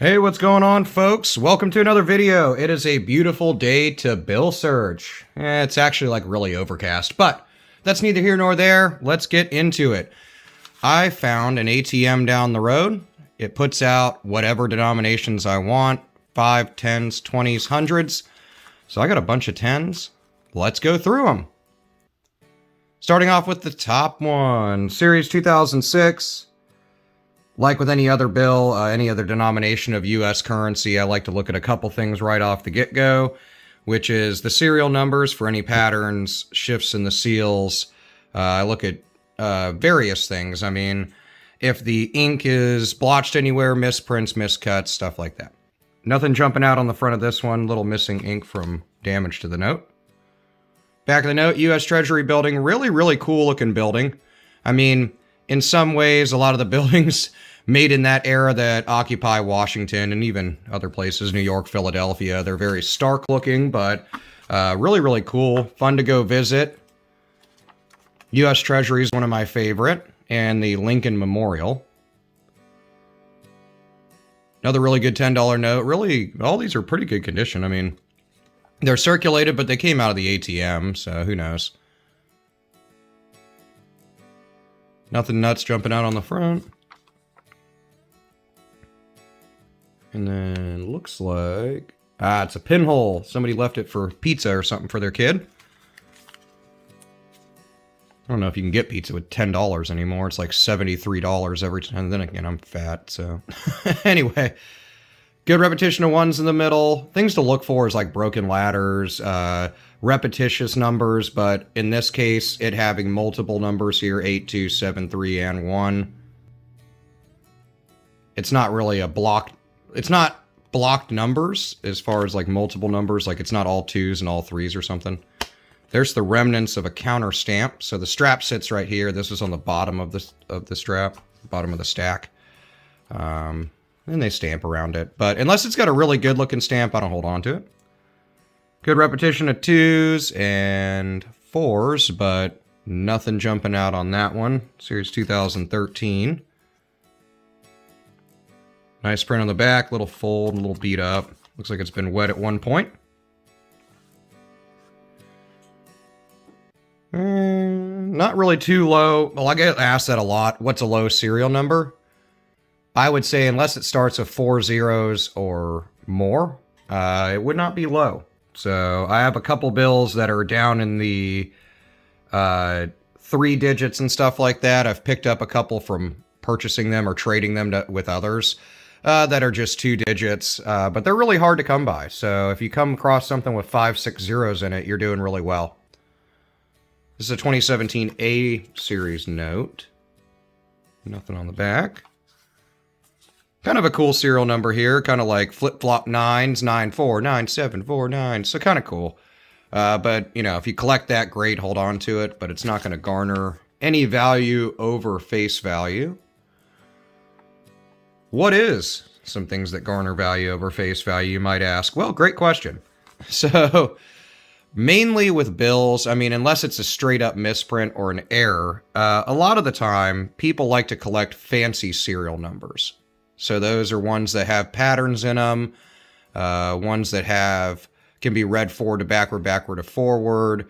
Hey, what's going on, folks? Welcome to another video. It is a beautiful day to bill search. It's actually like really overcast, but that's neither here nor there. Let's get into it. I found an ATM down the road. It puts out whatever denominations I want, 5, 10s, 20s, 100s. So I got a bunch of 10s. Let's go through them. Starting off with the top one, Series 2006. Like with any other bill, any other denomination of U.S. currency, I like to look at a couple things right off the get-go, which is the serial numbers for any patterns, shifts in the seals. I look at various things. I mean, if the ink is blotched anywhere, misprints, miscuts, stuff like that. Nothing jumping out on the front of this one. Little missing ink from damage to the note. Back of the note, U.S. Treasury building. Really cool looking building. I mean, in some ways, a lot of the buildings made in that era that occupy Washington and even other places, New York, Philadelphia, they're very stark looking, but really cool. Fun to go visit. U.S. Treasury is one of my favorite, and the Lincoln Memorial. Another really good $10 note. Really, all these are pretty good condition. I mean, they're circulated, but they came out of the ATM, so who knows. Nothing nuts jumping out on the front. And then looks like, it's a pinhole. Somebody left it for pizza or something for their kid. I don't know if you can get pizza with $10 anymore. It's like $73 every time. And then again, I'm fat, so. Anyway, good repetition of ones in the middle. Things to look for is like broken ladders, repetitious numbers, but in this case, it having multiple numbers here, 8, 2, 7, 3, and 1. It's not really a blocked, it's not blocked numbers as far as like multiple numbers, like it's not all 2s and all 3s or something. There's the remnants of a counter stamp. So the strap sits right here. This is on the bottom of the strap, bottom of the stack. And they stamp around it. But unless it's got a really good looking stamp, I don't hold on to it. Good repetition of 2s and 4s, but nothing jumping out on that one. Series 2013. Nice print on the back, little fold, a little beat up. Looks like it's been wet at one point. Not really too low. Well, I get asked that a lot. What's a low serial number? I would say unless it starts with 4 zeros or more, it would not be low. So I have a couple bills that are down in the 3 digits and stuff like that. I've picked up a couple from purchasing them or trading them with others that are just 2 digits, but they're really hard to come by. So if you come across something with 5, 6 zeros in it, you're doing really well. This is a 2017 A series note. Nothing on the back. Kind of a cool serial number here, kind of like flip-flop 9s, 949749, so kind of cool. But, you know, if you collect that, great, hold on to it, but it's not going to garner any value over face value. What is some things that garner value over face value, you might ask? Well, great question. So, mainly with bills, I mean, unless it's a straight-up misprint or an error, a lot of the time, people like to collect fancy serial numbers. So those are ones that have patterns in them, ones that can be read forward to backward, backward to forward,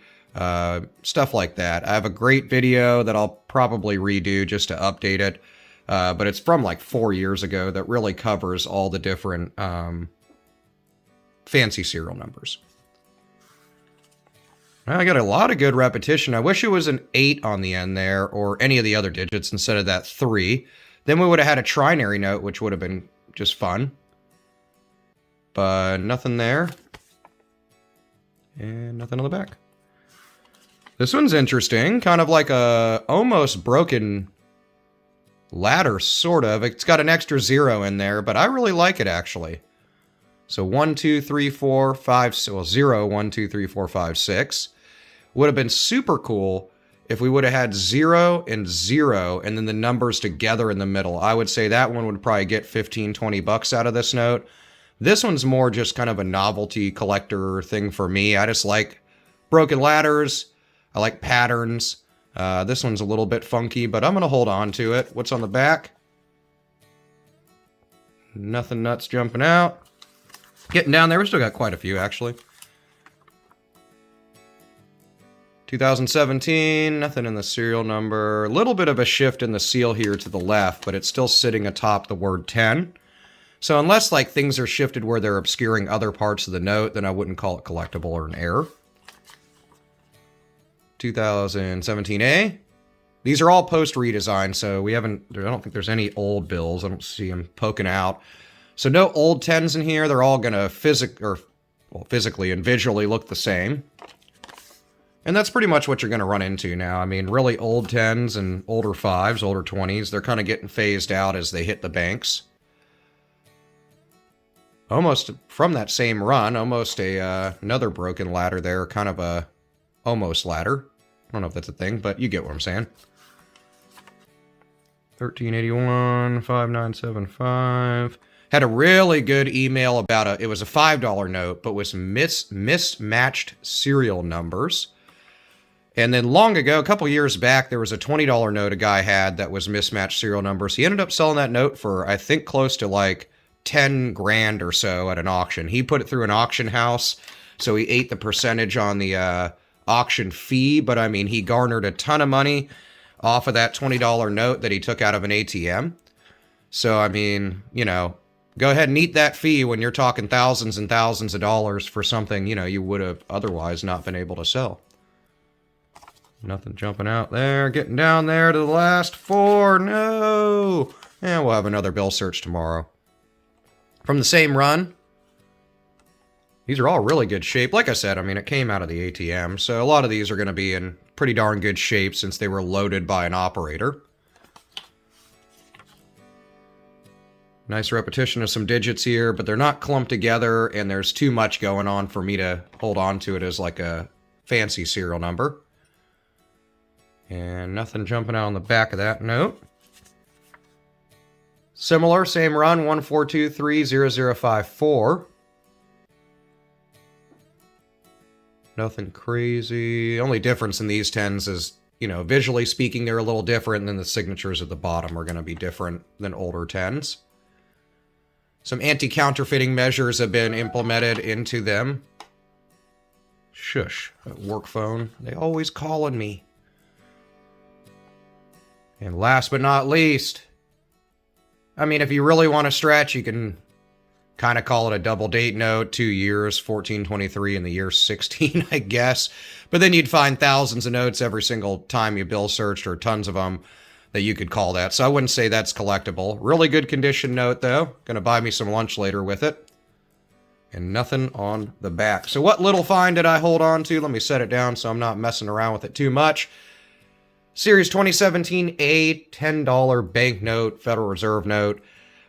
stuff like that. I have a great video that I'll probably redo just to update it, but it's from like 4 years ago that really covers all the different fancy serial numbers. I got a lot of good repetition. I wish it was an 8 on the end there or any of the other digits instead of that 3. Then we would have had a trinary note, which would have been just fun. But nothing there. And nothing on the back. This one's interesting. Kind of like a almost broken ladder, sort of. It's got an extra 0 in there, but I really like it, actually. So 1, 2, 3, 4, 5, well, 0, 1, 2, 3, 4, 5, 6. Would have been super cool if we would have had 0 and 0 and then the numbers together in the middle. I would say that one would probably get 15, 20 bucks out of this note. This one's more just kind of a novelty collector thing for me. I just like broken ladders. I like patterns. This one's a little bit funky, but I'm going to hold on to it. What's on the back? Nothing nuts jumping out. Getting down there, we still got quite a few, actually. 2017, nothing in the serial number. A little bit of a shift in the seal here to the left, but it's still sitting atop the word 10. So unless like things are shifted where they're obscuring other parts of the note, then I wouldn't call it collectible or an error. 2017A. These are all post-redesign, so I don't think there's any old bills. I don't see them poking out. So no old 10s in here. They're all going to physically and visually look the same. And that's pretty much what you're going to run into now. I mean, really old 10s and older 5s, older 20s, they're kind of getting phased out as they hit the banks. Almost from that same run, almost another broken ladder there, kind of a almost ladder. I don't know if that's a thing, but you get what I'm saying. 1381, 5975. Had a really good email about it was a $5 note, but was mismatched serial numbers. And then long ago, a couple years back, there was a $20 note a guy had that was mismatched serial numbers. He ended up selling that note for, I think, close to like 10 grand or so at an auction. He put it through an auction house, so he ate the percentage on the auction fee, but I mean, he garnered a ton of money off of that $20 note that he took out of an ATM. So, I mean, you know, go ahead and eat that fee when you're talking thousands and thousands of dollars for something, you know, you would have otherwise not been able to sell. Nothing jumping out there. Getting down there to the last 4. No! And we'll have another bill search tomorrow. From the same run. These are all really good shape. Like I said, I mean, it came out of the ATM, so a lot of these are going to be in pretty darn good shape since they were loaded by an operator. Nice repetition of some digits here, but they're not clumped together, and there's too much going on for me to hold on to it as like a fancy serial number. And nothing jumping out on the back of that note. Similar, same run, 14230054. Nothing crazy. Only difference in these 10s is, you know, visually speaking, they're a little different, and then the signatures at the bottom are going to be different than older 10s. Some anti-counterfeiting measures have been implemented into them. Shush, that work phone. They always calling me. And last but not least, I mean, if you really want to stretch, you can kind of call it a double date note, 2 years, 1423 in the year 16, I guess. But then you'd find thousands of notes every single time you bill searched, or tons of them that you could call that. So I wouldn't say that's collectible. Really good condition note, though. Gonna buy me some lunch later with it. And nothing on the back. So what little find did I hold on to? Let me set it down so I'm not messing around with it too much. Series 2017A $10 banknote, Federal Reserve note,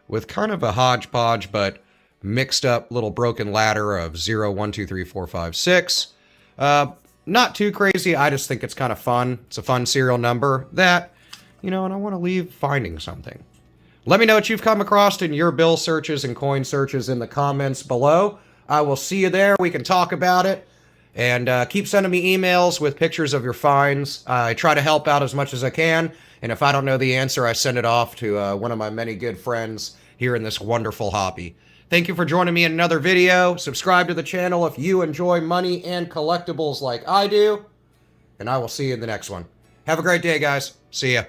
with kind of a hodgepodge but mixed up little broken ladder of 0, 1, 2, 3, 4, 5, 6. Not too crazy. I just think it's kind of fun. It's a fun serial number that, you know, and I want to leave finding something. Let me know what you've come across in your bill searches and coin searches in the comments below. I will see you there. We can talk about it. And keep sending me emails with pictures of your finds. I try to help out as much as I can. And if I don't know the answer, I send it off to one of my many good friends here in this wonderful hobby. Thank you for joining me in another video. Subscribe to the channel if you enjoy money and collectibles like I do. And I will see you in the next one. Have a great day, guys. See ya.